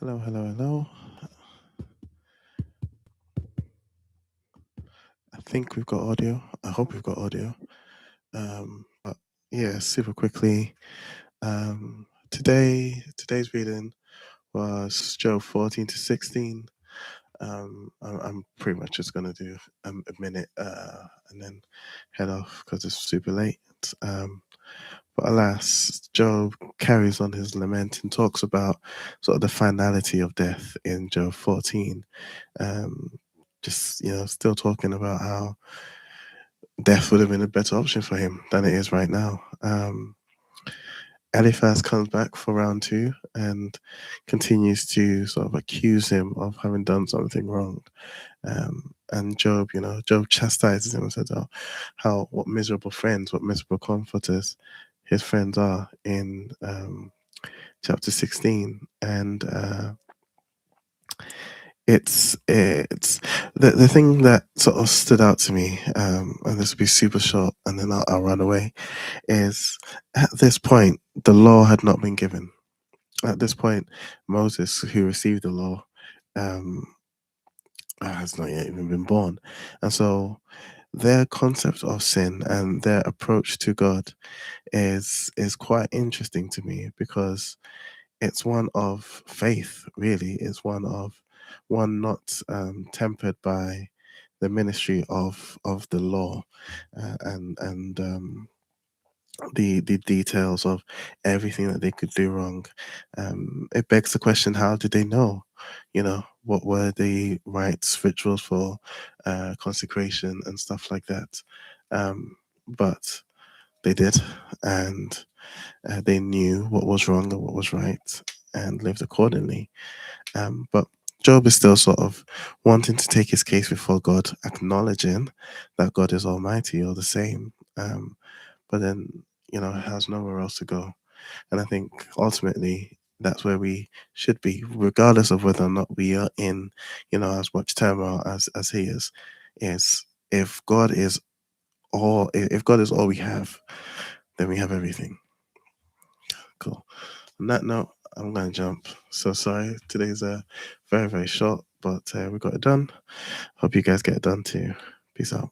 Hello, hello, hello. I think we've got audio. I hope we've got audio. But yeah, super quickly. Today's reading was Job 14 to 16. I'm pretty much just gonna do a minute and then head off because it's super late. Um, but alas, Job carries on his lament and talks about sort of the finality of death in Job 14. Um, just still talking about how death would have been a better option for him than it is right now. Eliphaz comes back for round two and continues to sort of accuse him of having done something wrong. And Job, Job chastises him and says, "Oh, how what miserable friends, what miserable comforters his friends are," in chapter 16. And it's the thing that sort of stood out to me, and this will be super short, and then I'll run away. Is at this point the law had not been given. At this point, Moses, who received the law, um, has not yet even been born, and so their concept of sin and their approach to God is quite interesting to me because it's one of faith, really. It's one not tempered by the ministry of the law, and the details of everything that they could do wrong. It begs the question: how did they know? What were the rites, rituals for consecration and stuff like that? But they did, and they knew what was wrong and what was right, and lived accordingly. But Job is still sort of wanting to take his case before God, acknowledging that God is Almighty or the same. But then, has nowhere else to go. And I think ultimately that's where we should be, regardless of whether or not we are in, as much turmoil as he is if God is if God is all we have, then we have everything. Cool. On that note, I'm going to jump. So sorry. Today's very, very short, but we got it done. Hope you guys get it done too. Peace out.